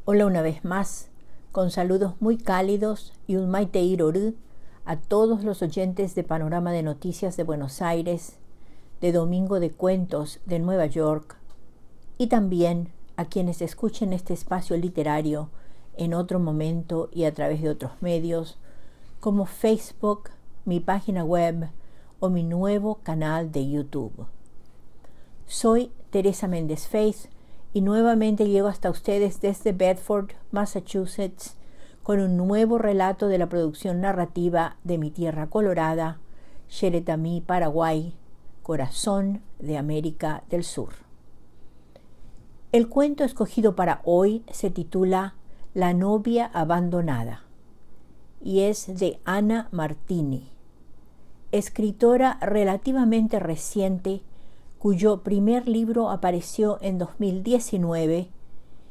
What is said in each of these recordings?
Hola una vez más, con saludos muy cálidos y un maite irorú a todos los oyentes de Panorama de Noticias de Buenos Aires, de Domingo de Cuentos de Nueva York, y también a quienes escuchen este espacio literario en otro momento y a través de otros medios, como Facebook, mi página web o mi nuevo canal de YouTube. Soy Teresa Méndez Faith y nuevamente llego hasta ustedes desde Bedford, Massachusetts, con un nuevo relato de la producción narrativa de mi tierra colorada, Xeretamí, Paraguay, corazón de América del Sur. El cuento escogido para hoy se titula La novia abandonada y es de Ana Martini, escritora relativamente reciente cuyo primer libro apareció en 2019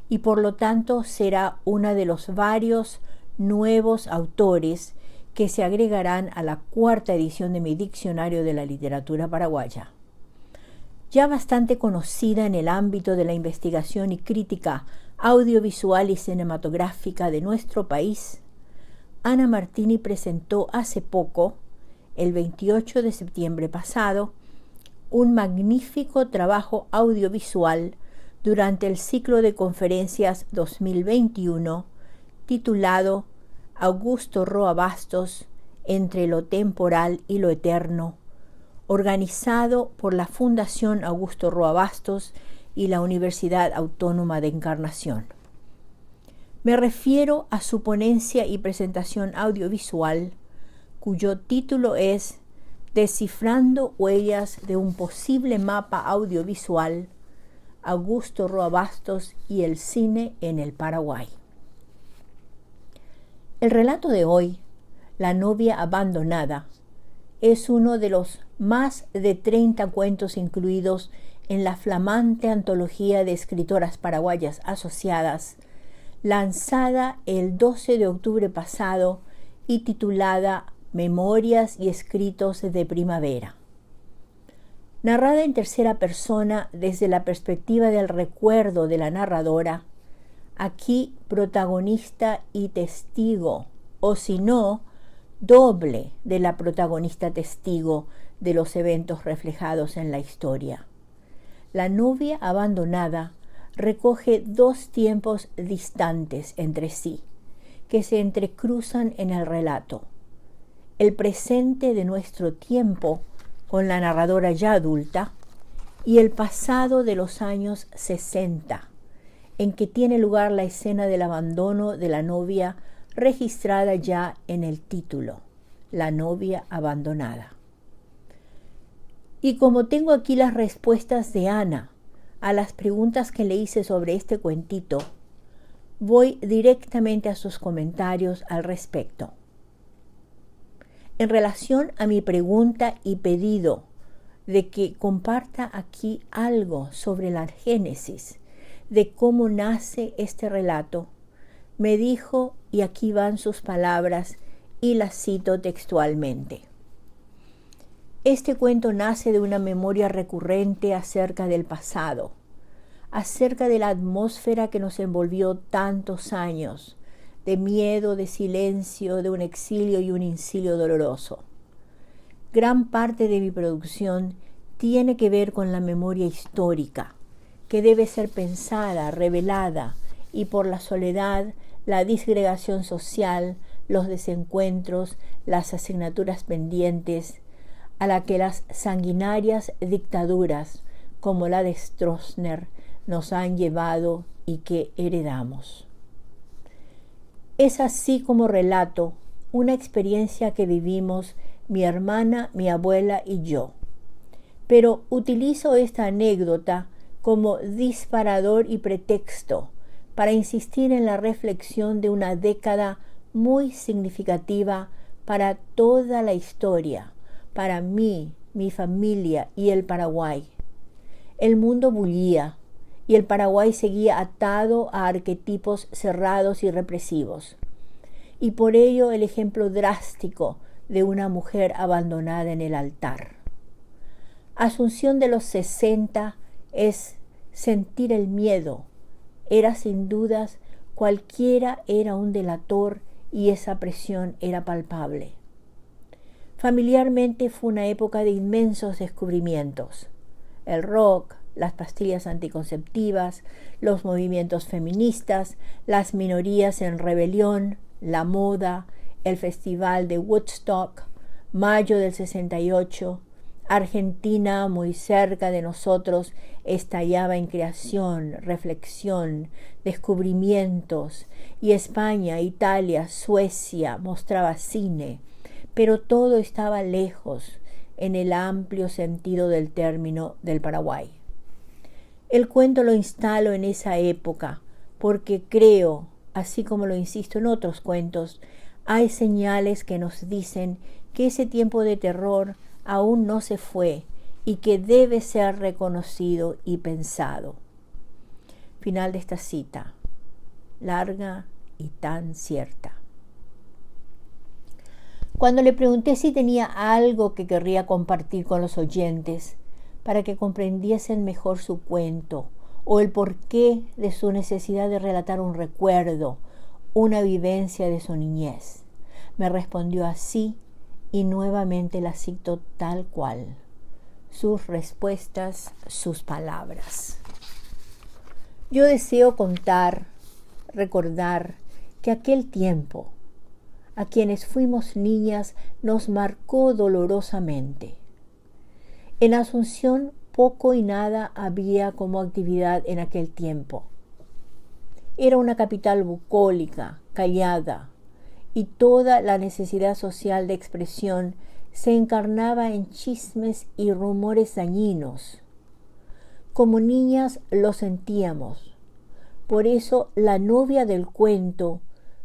y por lo tanto será una de los varios nuevos autores que se agregarán a la cuarta edición de mi Diccionario de la Literatura Paraguaya. Ya bastante conocida en el ámbito de la investigación y crítica audiovisual y cinematográfica de nuestro país, Ana Martini presentó hace poco, el 28 de septiembre pasado, un magnífico trabajo audiovisual durante el ciclo de conferencias 2021 titulado Augusto Roa Bastos, entre lo temporal y lo eterno, organizado por la Fundación Augusto Roa Bastos y la Universidad Autónoma de Encarnación. Me refiero a su ponencia y presentación audiovisual, cuyo título es Descifrando huellas de un posible mapa audiovisual, Augusto Roa Bastos y el cine en el Paraguay. El relato de hoy, La novia abandonada, es uno de los más de 30 cuentos incluidos en la flamante antología de escritoras paraguayas asociadas, lanzada el 12 de octubre pasado y titulada Memorias y escritos de primavera. Narrada en tercera persona desde la perspectiva del recuerdo de la narradora, aquí protagonista y testigo, o si no, doble de la protagonista testigo de los eventos reflejados en la historia. La novia abandonada recoge dos tiempos distantes entre sí, que se entrecruzan en el relato. El presente de nuestro tiempo, con la narradora ya adulta, y el pasado de los años 60, en que tiene lugar la escena del abandono de la novia registrada ya en el título, La novia abandonada. Y como tengo aquí las respuestas de Ana a las preguntas que le hice sobre este cuentito, voy directamente a sus comentarios al respecto. En relación a mi pregunta y pedido de que comparta aquí algo sobre la génesis de cómo nace este relato, me dijo, y aquí van sus palabras y las cito textualmente. Este cuento nace de una memoria recurrente acerca del pasado, acerca de la atmósfera que nos envolvió tantos años, de miedo, de silencio, de un exilio y un incilio doloroso. Gran parte de mi producción tiene que ver con la memoria histórica, que debe ser pensada, revelada, y por la soledad, la disgregación social, los desencuentros, las asignaturas pendientes, a la que las sanguinarias dictaduras, como la de Stroessner, nos han llevado y que heredamos. Es así como relato una experiencia que vivimos mi hermana, mi abuela y yo. Pero utilizo esta anécdota como disparador y pretexto para insistir en la reflexión de una década muy significativa para toda la historia, para mí, mi familia y el Paraguay. El mundo bullía y el Paraguay seguía atado a arquetipos cerrados y represivos. Y por ello el ejemplo drástico de una mujer abandonada en el altar. Asunción de los 60 es sentir el miedo. Era sin dudas Cualquiera era un delator y esa presión era palpable. Familiarmente fue una época de inmensos descubrimientos. El rock, las pastillas anticonceptivas, los movimientos feministas, las minorías en rebelión, la moda, el festival de Woodstock, mayo del 68, Argentina, muy cerca de nosotros, estallaba en creación, reflexión, descubrimientos, y España, Italia, Suecia mostraba cine, pero todo estaba lejos en el amplio sentido del término del Paraguay. El cuento lo instalo en esa época porque creo, así como lo insisto en otros cuentos, hay señales que nos dicen que ese tiempo de terror aún no se fue y que debe ser reconocido y pensado. Final de esta cita, larga y tan cierta. Cuando le pregunté si tenía algo que querría compartir con los oyentes para que comprendiesen mejor su cuento o el porqué de su necesidad de relatar un recuerdo, una vivencia de su niñez, me respondió así y nuevamente la cito tal cual. Sus respuestas, sus palabras. Yo deseo contar, recordar que aquel tiempo, a quienes fuimos niñas, nos marcó dolorosamente. En Asunción poco y nada había como actividad en aquel tiempo. Era una capital bucólica, callada, y toda la necesidad social de expresión se encarnaba en chismes y rumores dañinos. Como niñas lo sentíamos. Por eso la novia del cuento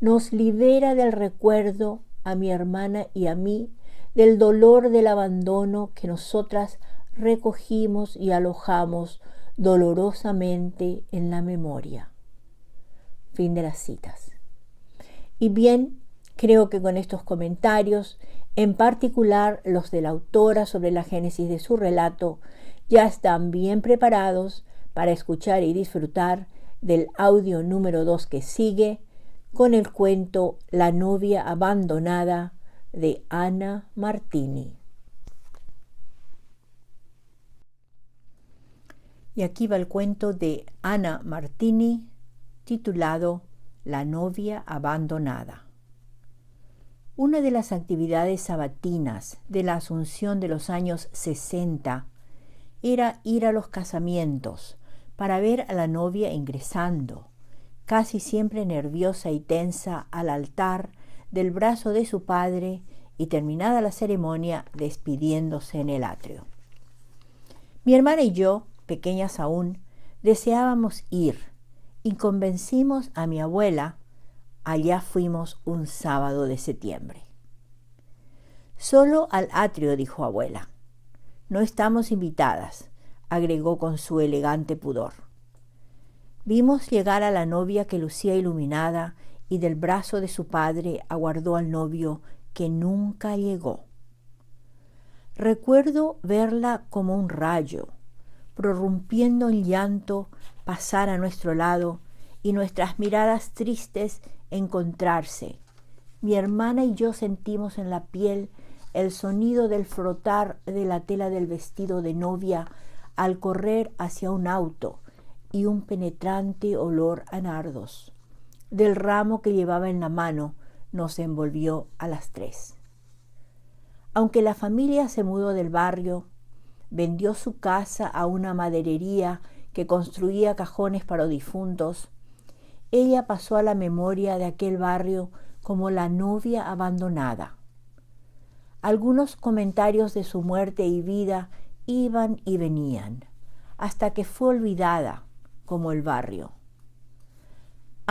nos libera del recuerdo, a mi hermana y a mí, del dolor del abandono que nosotras recogimos y alojamos dolorosamente en la memoria. Fin de las citas. Y bien, creo que con estos comentarios, en particular los de la autora sobre la génesis de su relato, ya están bien preparados para escuchar y disfrutar del audio número 2 que sigue, con el cuento La novia abandonada de Ana Martini. Y aquí va el cuento de Ana Martini, titulado La novia abandonada. Una de las actividades sabatinas de la Asunción de los años 60 era ir a los casamientos para ver a la novia ingresando, casi siempre nerviosa y tensa, al altar del brazo de su padre y, terminada la ceremonia, despidiéndose en el atrio. Mi hermana y yo, pequeñas aún, deseábamos ir y convencimos a mi abuela. Allá fuimos un sábado de septiembre. Solo al atrio, dijo abuela. No estamos invitadas, agregó con su elegante pudor. Vimos llegar a la novia que lucía iluminada y del brazo de su padre aguardó al novio que nunca llegó. Recuerdo verla como un rayo, prorrumpiendo en llanto, pasar a nuestro lado y nuestras miradas tristes encontrarse. Mi hermana y yo sentimos en la piel el sonido del frotar de la tela del vestido de novia al correr hacia un auto y un penetrante olor a nardos del ramo que llevaba en la mano nos envolvió a las 3. Aunque la familia se mudó del barrio, vendió su casa a una maderería que construía cajones para difuntos, ella pasó a la memoria de aquel barrio como la novia abandonada. Algunos comentarios de su muerte y vida iban y venían, hasta que fue olvidada, como el barrio.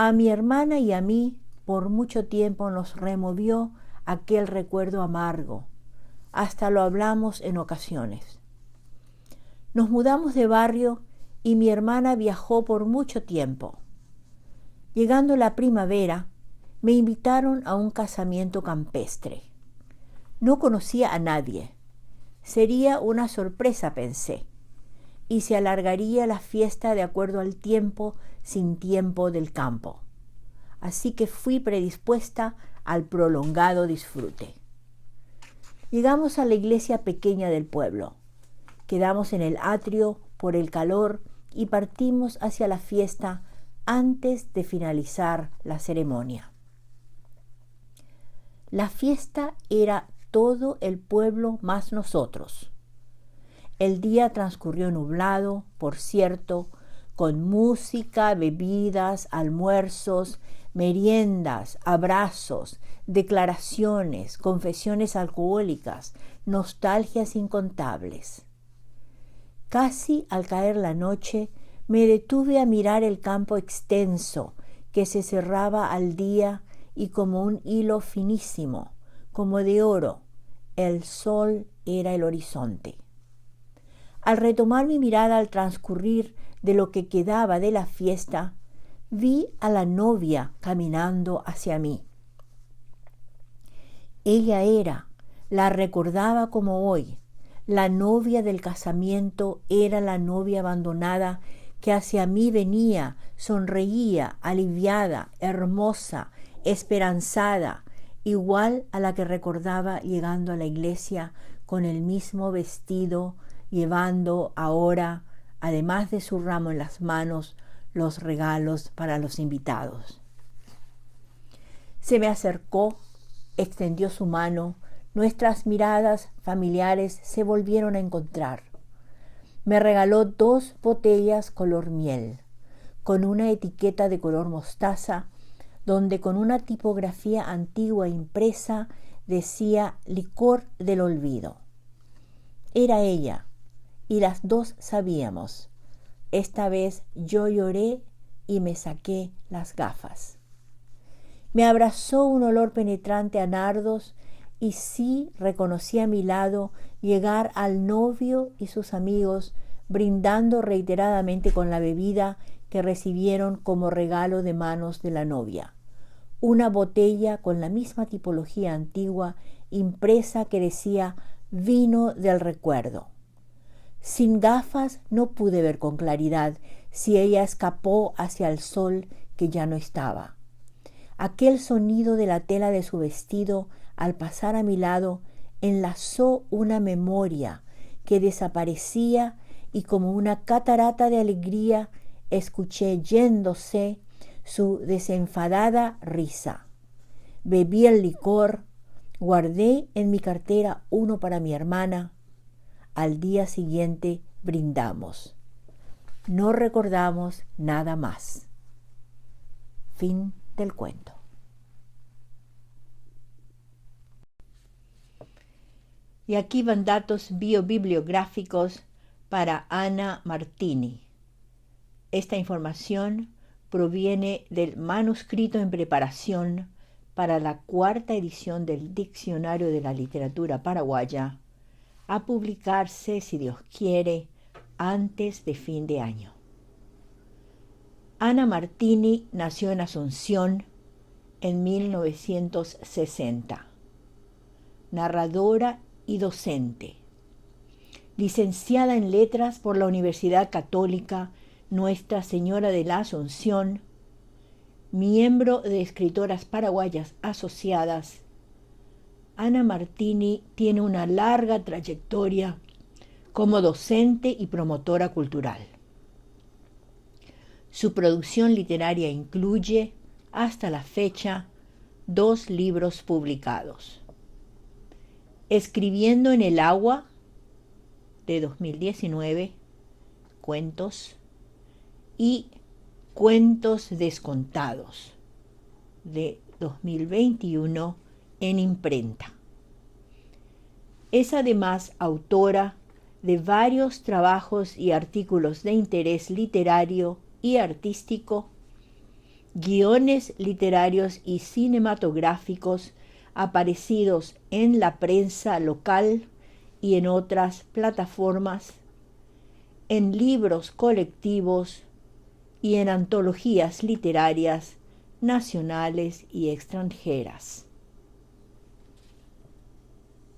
A mi hermana y a mí por mucho tiempo nos removió aquel recuerdo amargo, hasta lo hablamos en ocasiones. Nos mudamos de barrio y mi hermana viajó por mucho tiempo. Llegando la primavera, me invitaron a un casamiento campestre. No conocía a nadie. Sería una sorpresa, pensé, y se alargaría la fiesta de acuerdo al tiempo sin tiempo del campo. así que fui predispuesta al prolongado disfrute. Llegamos a la iglesia pequeña del pueblo. Quedamos en el atrio por el calor y partimos hacia la fiesta antes de finalizar la ceremonia. La fiesta era todo el pueblo más nosotros. El día transcurrió nublado, por cierto, con música, bebidas, almuerzos, meriendas, abrazos, declaraciones, confesiones alcohólicas, nostalgias incontables. Casi al caer la noche, me detuve a mirar el campo extenso que se cerraba al día y como un hilo finísimo, como de oro, el sol era el horizonte. Al retomar mi mirada al transcurrir de lo que quedaba de la fiesta, vi a la novia caminando hacia mí. Ella era, la recordaba como hoy, la novia del casamiento, era la novia abandonada que hacia mí venía, sonreía, aliviada, hermosa, esperanzada, igual a la que recordaba llegando a la iglesia con el mismo vestido, llevando ahora, además de su ramo en las manos, los regalos para los invitados. Se me acercó, extendió su mano, nuestras miradas familiares se volvieron a encontrar. Me regaló 2 botellas color miel, con una etiqueta de color mostaza, donde con una tipografía antigua impresa decía licor del olvido. Era ella, y las 2 sabíamos. Esta vez yo lloré y me saqué las gafas. Me abrazó un olor penetrante a nardos y sí reconocí a mi lado llegar al novio y sus amigos brindando reiteradamente con la bebida que recibieron como regalo de manos de la novia. Una botella con la misma tipología antigua impresa que decía vino del recuerdo. Sin gafas no pude ver con claridad si ella escapó hacia el sol que ya no estaba. Aquel sonido de la tela de su vestido al pasar a mi lado enlazó una memoria que desaparecía y como una catarata de alegría escuché yéndose su desenfadada risa. Bebí el licor, guardé en mi cartera uno para mi hermana. Al día siguiente brindamos. No recordamos nada más. Fin del cuento. Y aquí van datos biobibliográficos para Ana Martini. Esta información proviene del manuscrito en preparación para la 4ª edición del Diccionario de la Literatura Paraguaya, a publicarse, si Dios quiere, antes de fin de año. Ana Martini nació en Asunción en 1960. Narradora y docente. Licenciada en Letras por la Universidad Católica Nuestra Señora de la Asunción, miembro de Escritoras Paraguayas Asociadas, Ana Martini tiene una larga trayectoria como docente y promotora cultural. Su producción literaria incluye, hasta la fecha, 2 libros publicados. Escribiendo en el agua, de 2019, cuentos, y Cuentos descontados, de 2021, en imprenta. Es además autora de varios trabajos y artículos de interés literario y artístico, guiones literarios y cinematográficos aparecidos en la prensa local y en otras plataformas, en libros colectivos y en antologías literarias nacionales y extranjeras.